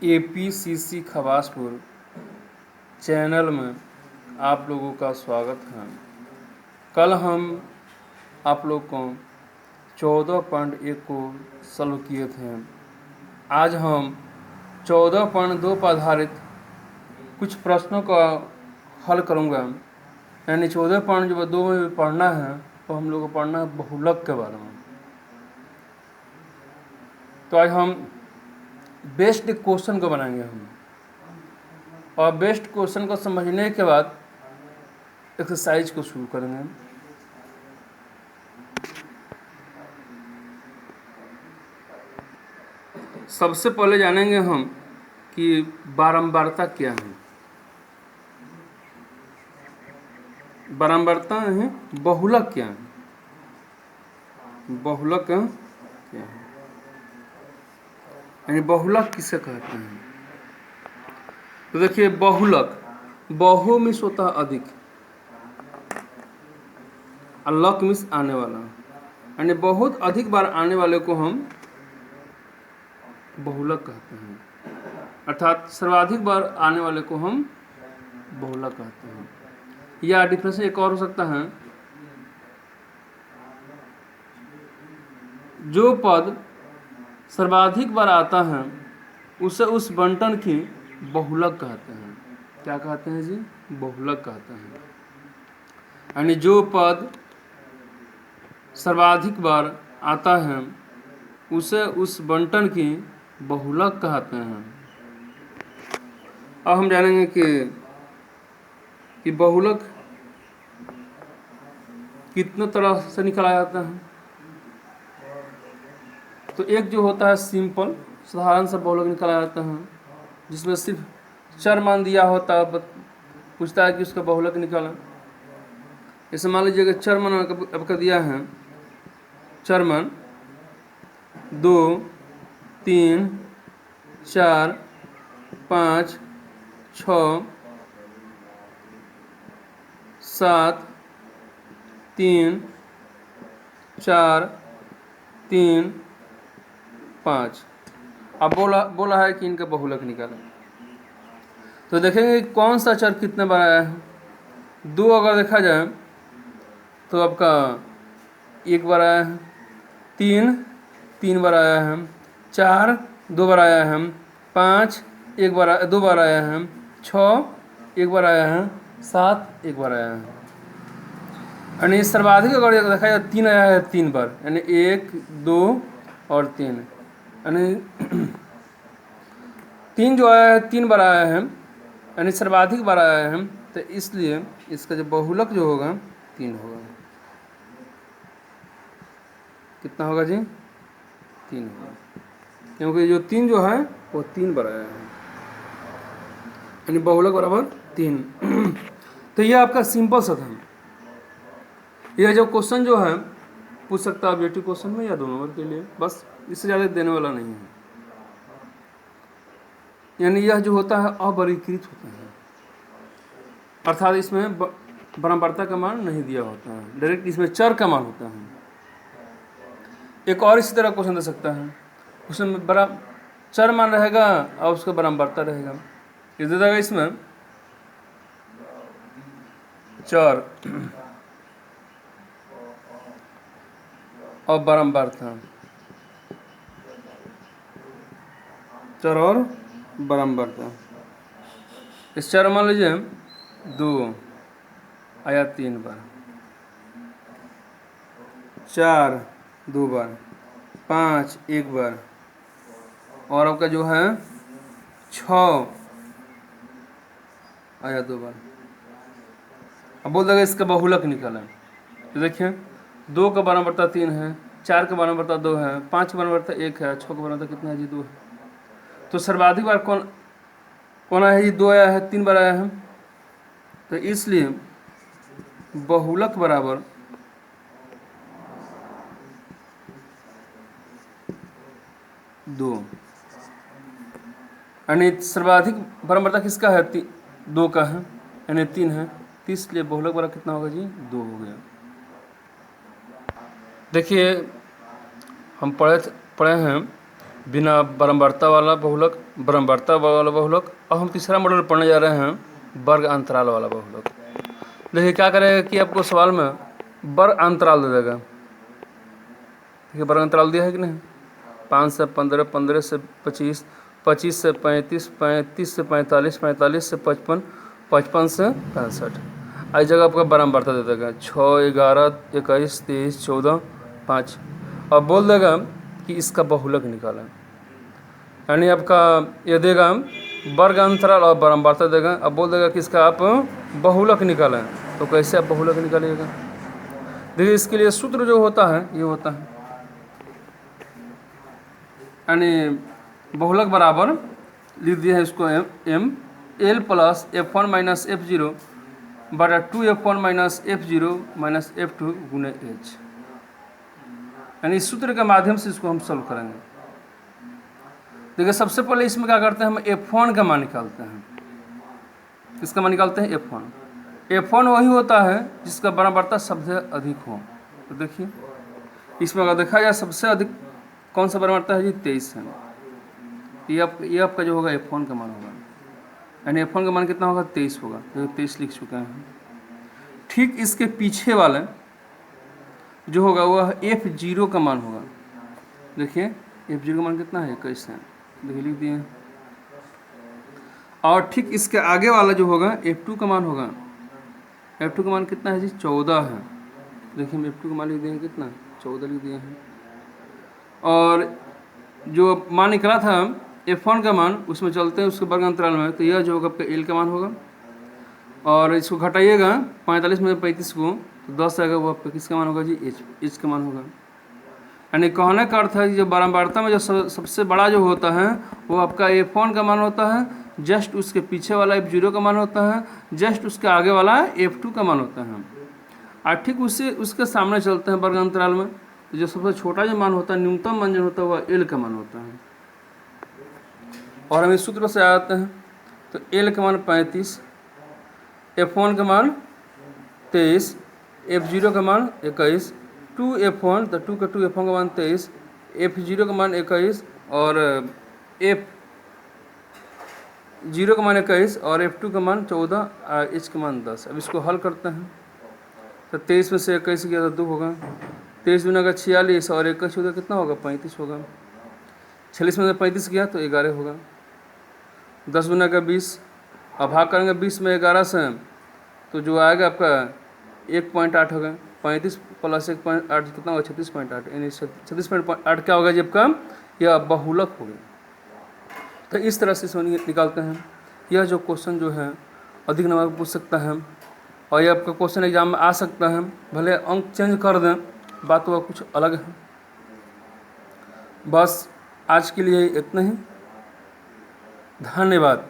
APCC Khabaspur channel में आप लोगों का स्वागत है। कल हम आप लोग को 14.1 को सॉल्व किए थे। आज हम 14.2 पर आधारित कुछ प्रश्नों का हल करूँगा। यानी 14.2 में पढ़ना है तो हम लोग को पढ़ना है बहुलक के बारे में। तो आज हम बेस्ड क्वेश्चन को बनाएंगे हम, और बेस्ड क्वेश्चन को समझने के बाद एक्सरसाइज को शुरू करेंगे। सबसे पहले जानेंगे हम कि बारंबारता क्या है। बारंबारता है बहुलक क्या है, बहुलक क्या है, यानी बहुलक किसे कहते हैं। तो देखिए, बहुलक, बहु मिस होता है अधिक, और लक मिस आने वाला, यानी बहुत अधिक बार आने वाले को हम बहुलक कहते हैं। अर्थात सर्वाधिक बार आने वाले को हम बहुलक कहते हैं। या डिफरेंस एक और हो सकता है, जो पद सर्वाधिक बार आता है उसे उस बंटन की बहुलक कहते हैं। क्या कहते हैं जी? बहुलक कहते हैं। यानी जो पद सर्वाधिक बार आता है उसे उस बंटन की बहुलक कहते हैं। अब हम जानेंगे कि बहुलक कितने तरह से निकाला जाता है। तो एक जो होता है सिंपल, साधारण सा बहुलक निकाला जाता है, जिसमें सिर्फ चर मान दिया होता है, पूछता है कि उसका बहुलक निकाला। जैसे मान लीजिए कि चर मान आपका दिया है, चर मान 2, 3, 4, 5, 6, 7, 3, 4, 3, 5। अब बोला है कि इनका बहुलक निकालें। तो देखेंगे कौन सा चर कितने बार आया है। 2 अगर देखा जाए तो आपका 1 बार आया है, 3 बार आया है, 4 2 बार आया है, 5 2 बार आया है, 6 1 बार आया है, 7 1 बार आया है। यानी सर्वाधिक अगर देखा जाए 3 आया है 3 बार, यानी 1 2 और 3, यानी 3 जो आया है 3 बार आया है, यानी सर्वाधिक बार आया है। तो इसलिए इसका जो बहुलक जो होगा 3 होगा। कितना होगा जी? 3 होगा, क्योंकि जो 3 जो है वो 3 बार आया है, यानी बहुलक बराबर 3। तो यह आपका सिंपल सा था। यह जो क्वेश्चन जो है पूछ सकता है ऑब्जेक्टिव क्वेश्चन में या 2 नंबर के लिए, बस इससे ज़्यादा देने वाला नहीं है। यानी यह जो होता है अवर्गीकृत होता है, अर्थात इसमें बारंबारता का मान नहीं दिया होता है, डायरेक्ट इसमें चर का मान होता है। एक और इसी तरह क्वेश्चन दे सकता है, उसमें बड़ा चर मान रहेगा और उसका बारंबारता रहेगा। ये दे देगा इसमें चर और बारंबारता, चर और बारंबारता। इस चर मान लीजिए 2 आया 3 बार, 4 2 बार, 5 1 बार, और आपका जो है 6 आया 2 बार। अब बोल देगा इसका बहुलक निकाला। तो देखिए 2 का बारंबारता 3 है, 4 का बारंबारता 2 है, 5 का बारंबारता 1 है, 6 का बारंबारता कितना है जी? 2 है। तो सर्वाधिक बार कौन आया है जी? 2 आया है, 3 बार आया है। तो इसलिए बहुलक बराबर 2, यानी सर्वाधिक बारंबारता किसका है? 2 का है, यानी 3 है। तो इसलिए बहुलक बराबर कितना होगा जी? 2 हो गया। देखिए हम पढ़े हैं बिना बारंबारता वाला बहुलक, बारंबारता वाला बहुलक। अब हम तीसरा मॉडल पढ़ने जा रहे हैं वर्ग अंतराल वाला बहुलक। देखिए क्या करेगा कि आपको सवाल में वर्ग अंतराल दे देगा। देखिए वर्ग अंतराल दिया है कि नहीं, 5 से 15, 15 से 25, 25 से 35, 35 से 45, 45 से 55, 55 से 65। इस जगह आपका बारंबारता दे देगा 6, 11, 21, 23, 14, 5। अब बोल देगा कि इसका बहुलक निकालें, यानी आपका ये देगा वर्ग अंतराल और बारंबारता देगा। अब बोल देगा कि इसका आप बहुलक निकालें, तो कैसे आप बहुलक निकालिएगा? देखिए इसके लिए सूत्र जो होता है ये होता है, यानी बहुलक बराबर लिख दिया है इसको m l plus f1 minus f0 बटा 2f1 minus f0 minus f2 गुने h। यानी इस सूत्र के माध्यम से इसको हम सॉल्व करेंगे। देखिए सबसे पहले इसमें क्या करते हैं, हम f1 का मान निकालते हैं। किसका मान निकालते हैं? f1। f1 वही होता है जिसका बारंबारता सबसे अधिक हो। तो देखिए इसमें अगर देखा जाए सबसे अधिक कौन सा बारंबारता है जी? 23 है। ये आपका जो होगा f1 का मान होगा, यानी f1 का मान कितना होगा? 23 होगा। तो 23 लिख चुके हैं। ठीक इसके पीछे वाले जो होगा वह f0 का मान होगा। देखिए f0 का मान कितना है? 21 है। देखिए लिख दिए। और ठीक इसके आगे वाला जो होगा f2 का मान होगा। f2 का मान कितना है जी? 14 है। देखिए हम f2 का मान लिख दिए हैं कितना? 14 लिख दिए हैं। और जो मान निकला था f1 का मान, उसमें चलते हैं उसके वर्ग अंतराल में, तो यह जो होगा आपका l का मान होगा। और इसको घटाइएगा 45 में 35 को, तो 10 आएगा, वो आपका किसका मान होगा जी? h का मान होगा। यानी कहने का अर्थ है कि जो बारंबारता में जो सबसे बड़ा जो होता है वो आपका f1 का मान होता है, जस्ट उसके पीछे वाला f0 का मान होता है, जस्ट उसके आगे वाला f2 का मान होता है। और ठीक उसके सामने चलते हैं वर्ग अंतराल में, तो जो सबसे छोटा जो मान होता है, न्यूनतम मान जो होता है वह l का मान होता है। और हम इस सूत्र से आते हैं, तो l का मान 35, f1 का मान 23, f0 का मान 21, 2f1, तो 2 का 2f1 का मान 23, f0 का मान 21 और f0 का मान 21 और f2 का मान 14 और h का मान 10। अब इसको हल करते हैं, तो 23 में से 21 गया तो 2 होगा, 23 गुना का 46 और 21 होगा कितना होगा? 35 होगा। 46 में से 35 गया तो 11 होगा। 10 गुना का 20, अब भाग करेंगे 20 में 11 से, तो जो आएगा आपका 1.8 होगा। 35 प्लस 1.8 कितना होगा? 36.8, यानी 36.8 क्या होगा जब का? यह बहुलक होगा। तो इस तरह से इसमें निकालते हैं। यह जो क्वेश्चन जो है अधिक नंबर पूछ सकता है, और यह आपका क्वेश्चन एग्जाम में आ सकता है, भले अंक चेंज कर दें, बात वह कुछ अलग है। बस आज के लिए इतना ही, धन्यवाद।